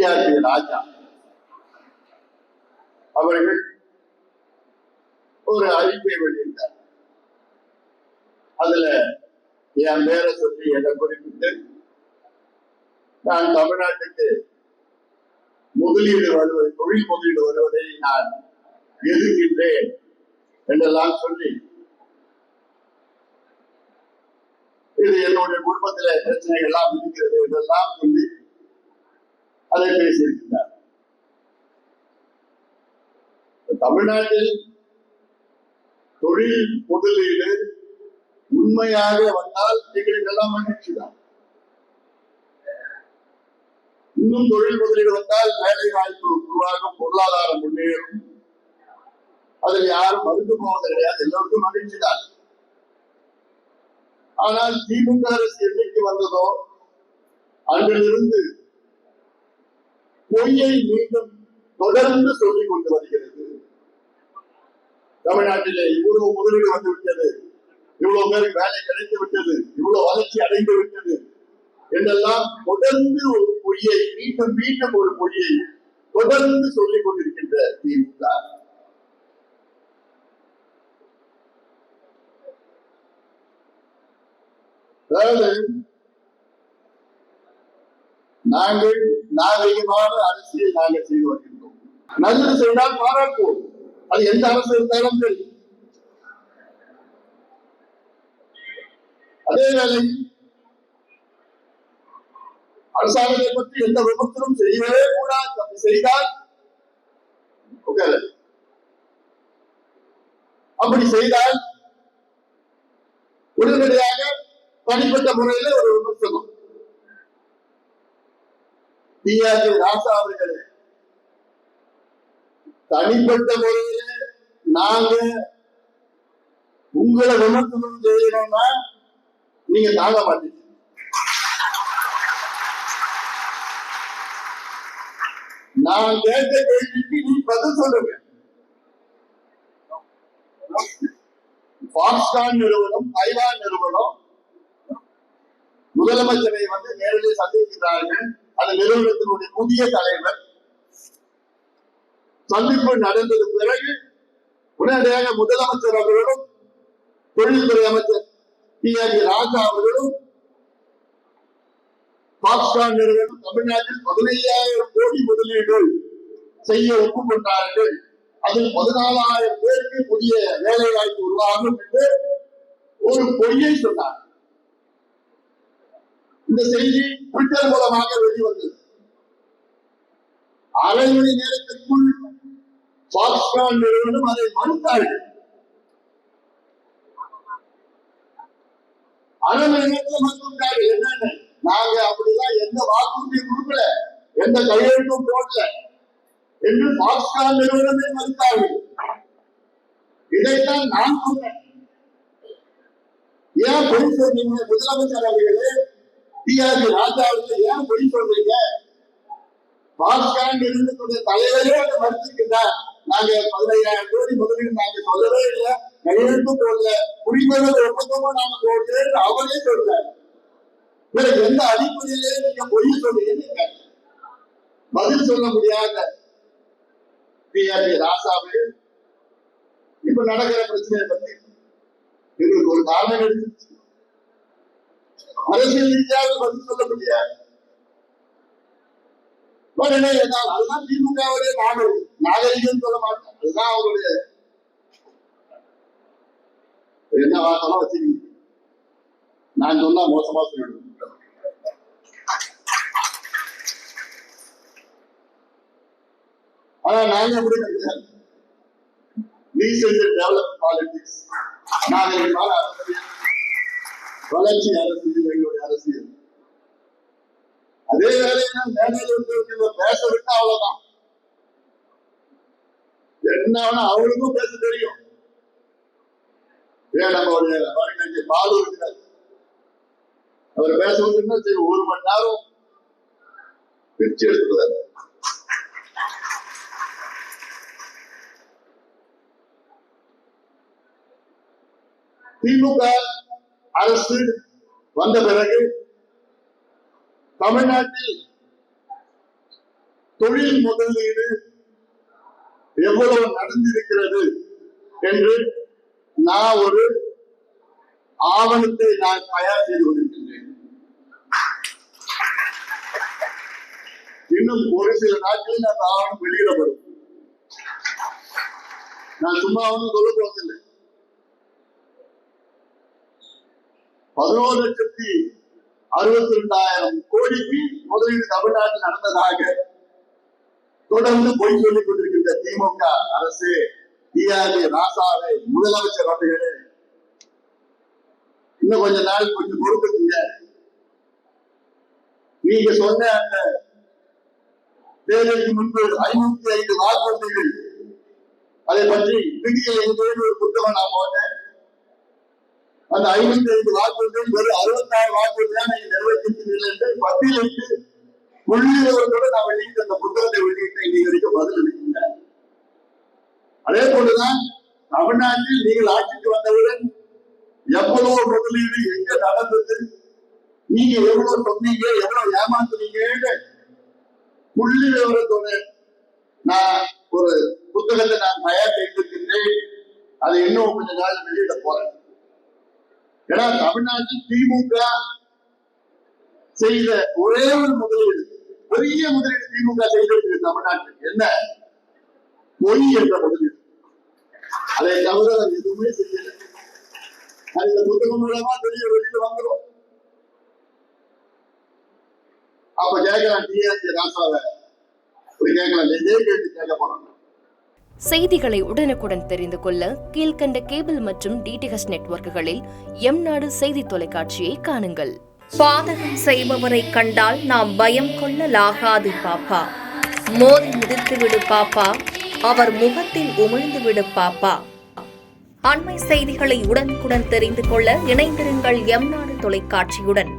TRB. ராஜா அவர்கள் ஒரு அறிக்கை வெளியிட்டார். அதுல என் பேரை சொல்லி எதை குறிப்பிட்டு நான் தமிழ்நாட்டுக்கு முதலீடு வருவது, தொழில் முதலீடு வருவதை நான் எதிர்க்கின்றேன் என்றெல்லாம் சொல்லி, இது என்னுடைய குடும்பத்தில பிரச்சனைகள் எல்லாம் இருக்கிறது என்றெல்லாம் சொல்லி அதை பேசியிருக்கிறார். தமிழ்நாட்டில் தொழில் முதலீடு உண்மையாக வந்தால் எங்களுக்கெல்லாம் மகிழ்ச்சி தான். இன்னும் தொழில் முதலீடு வந்தால் வேலை வாய்ப்பு உருவாகும், பொருளாதாரம் முன்னேறும். அதில் யாரும் மறுத்து போவது கிடையாது, எல்லோருக்கும் மகிழ்ச்சி தான். ஆனால் திமுக அரசு என்னைக்கு வந்ததோ அன்றிலிருந்து பொய்யை மீண்டும் தொடர்ந்து சொல்லிக் கொண்டு வருகிறது. தமிழ்நாட்டிலே இவ்வளவு முதலீடு வந்துவிட்டது, இவ்வளவு பேருக்கு வேலை கிடைத்து விட்டது, இவ்வளவு வளர்ச்சி அடைந்து விட்டது என்றெல்லாம் தொடர்ந்து ஒரு பொய்யை மீண்டும் மீண்டும் ஒரு பொய்யை தொடர்ந்து சொல்லிக் கொண்டிருக்கின்ற திமுக. அதாவது நாங்கள் நாகரிகமான அரசியல் நாங்கள் செய்து வருகின்றோம். நல்லது செய்தால் பாராட்டுவோம், அது எந்த அரசு இருந்தாலும் சரி. அதே வேளையில் அரசாங்கத்தை பற்றி எந்த விமர்சனம் செய்யவே கூடாது. அப்படி செய்தால் அப்படி செய்தால் உடனடியாக தனிப்பட்ட முறையில ஒரு விமர்சனம். டி.ஆர்.பி. ராஜா அவர்களே, தனிப்பட்ட முறையில நாங்க உங்களை விமர்சனம் செய்யணும்னா நீங்க தாங்க மாட்டீங்க. நான் கேட்ட கேள்விக்கு நீ பதில் சொல்லுங்க. பாக்ஸ்கான் நிறுவனம், தைவான் நிறுவனம் முதலமைச்சரை நேரில் சந்திக்கிறார்கள். அந்த நிறுவனத்தினுடைய புதிய தலைவர் சந்திப்பு நடந்தது பிறகு உடனடியாக முதலமைச்சர் அவர்களும் தொழில்துறை அமைச்சர் டி.ஆர்.பி. ராஜா அவர்களும் பாக்ஸ்கான் நிறுவனம் தமிழ்நாட்டில் 15,000 கோடி முதலீடு செய்ய ஒப்புக்கொண்டார்கள். அதில் 14,000 பேருக்கு புதிய வேலை வாய்ப்பு உருவாகும் என்று ஒரு பொய்யை சொன்னார். இந்த செய்தி ட்விட்டர் மூலமாக வெளிவந்தது. அரை மணி நேரத்திற்குள் பாக்ஸ்கான் நிறுவனம் அதை மறுத்தார்கள். அரை மணி நேரத்தில் மறுத்தார்கள். என்னன்னு, நாங்க அப்படிதான் எந்த வாக்குறுதியும் கொடுக்கல, எந்த கையெழுத்தும் போடல என்று பாக்ஸ்கான் நிறுவனமே மறுத்தார்கள். இதைத்தான் நான் சொன்னேன். ஏன் பொய் சொன்னீங்க முதலமைச்சர் அவர்களே, டி.ஆர்.பி. ராஜா அவர்கள் ஏன் பொய் சொல்றீங்க? பாக்ஸ்கான் நிறுவனத்துடைய தலைவரே அதை மறுத்திருக்கிறார். நாங்க 15,000 கோடி முதலீடு நாங்க சொல்லவே இல்லை, கையெழுத்தும் போடல, புரிந்துணர்வு ஒப்பந்தமும் நாங்க போடல, அவரே சொல்றாரு. பிறகு எந்த அடிப்படையிலே நீங்க பொய் சொல்றீங்க? பதில் சொல்ல முடியாத டி.ஆர்.பி. ராசாவே இப்ப நடக்கிற பிரச்சனையை பத்தி எங்களுக்கு ஒரு காரணம் எடுத்துச்சு. அரசியல் ரீதியாக பதில் சொல்ல முடியாது. அதுதான் திமுகவுடைய நாகரிகம் சொல்ல மாட்டேன். அதுதான் அவங்களுடைய என்ன வார்த்தைலாம் வச்சுக்கீங்க. நான் சொன்னா மோசமா சொல்லிடுவேன். ஆனா நாங்க எப்படி கிடையாது. டெவலப் பாலிடிக்ஸ், நாகரிகமான அரசியல், வளர்ச்சி அரசியல் எங்களுடைய அரசியல். அதே வேலையில மேடையில் பேச விட்டா அவ்வளவுதான். என்ன அவங்களுக்கும் பேச தெரியும். நம்மளுடைய பாலு இருக்கிறார், அவர் பேச விட்டுன்னா சரி 1 மணி நேரம் பிரிச்சு எடுத்துக்கிறார். திமுக அரசு வந்த பிறகு தமிழ்நாட்டில் தொழில் முதலீடு எவ்வளவு நடந்திருக்கிறது என்று நான் ஒரு ஆவணத்தை நான் தயார் செய்து கொண்டிருக்கின்றேன். இன்னும் ஒரு சில நாட்களில் அந்த ஆவணம் வெளியிடப்படும். நான் சும்மா ஒன்றும் சொல்ல போவதில்லை. 11,62,000 கோடிக்கு முதலீடு தமிழ்நாட்டில் நடந்ததாக தொடர்ந்து பொய் சொல்லிக் கொண்டிருக்கின்ற திமுக அரசு, டிஆர்ஏ ராசாவை, முதலமைச்சர் அவர்களே, இன்னும் கொஞ்ச நாள் கொஞ்சம் பொறுத்துக்குங்க. நீங்க சொன்ன அந்த தேர்தலுக்கு முன்பு 505 வாக்குறுதிகள், அதை பற்றி விதிகள் எங்கேயும் ஒரு புத்தகம் நான் போட்டேன். அந்த 55 வாக்குறுதிகள் வெறும் 66 வாக்குறுதியாக நீங்க நிறைவேற்றிருக்கீர்கள் என்று பட்டியலிட்டு புள்ளிவிவரத்தோடு நான் வெளியிட்டு அந்த புத்தகத்தை வெளியிட்டு இன்னைக்கு வரைக்கும் பதில் அளிக்கின்ற. அதே போலதான் தமிழ்நாட்டில் நீங்கள் ஆட்சிக்கு வந்தவுடன் எவ்வளவு முதலீடு எங்க நடந்தது, நீங்க எவ்வளவு சொன்னீங்க, எவ்வளவு ஏமாத்துனீங்க புள்ளி விவரத்தோடு நான் ஒரு புத்தகத்தை நான் தயார் செய்திருக்கின்றேன். அதை இன்னும் கொஞ்ச நாள் வெளியிட போறேன். ஏன்னா தமிழ்நாட்டில் திமுக செய்த ஒரே ஒரு முதலீடு, பெரிய முதலீடு திமுக செய்திருக்கு தமிழ்நாட்டில். என்ன? பொய் என்ற முதலீடு. அதை தவிர எதுவுமே செய்யல. அது இந்த புத்தகம் மூலமா வெளியில வந்துடும். அப்ப கேட்கலாம் டிஆர்ஏ ராசாவை கேட்கலாம், இதே கேட்டு கேட்க போறாங்க. செய்திகளை உடனுக்குடன் தெரிந்து கொள்ள கீழ்கண்ட கேபிள் மற்றும் டிடிஎச் நெட்வொர்க்குகளில் எம்நாடு செய்தி தொலைக்காட்சியை காணுங்கள். பாதகம் செய்பவரை கண்டால் நாம் பயம் கொள்ளலாகாது பாப்பா. மோதி மிதித்துவிடு பாப்பா, அவர் முகத்தில் உமிழ்ந்துவிடு பாப்பா. அண்மை செய்திகளை உடனுக்குடன் தெரிந்து கொள்ள இணைந்திருங்கள் எம்நாடு தொலைக்காட்சியுடன்.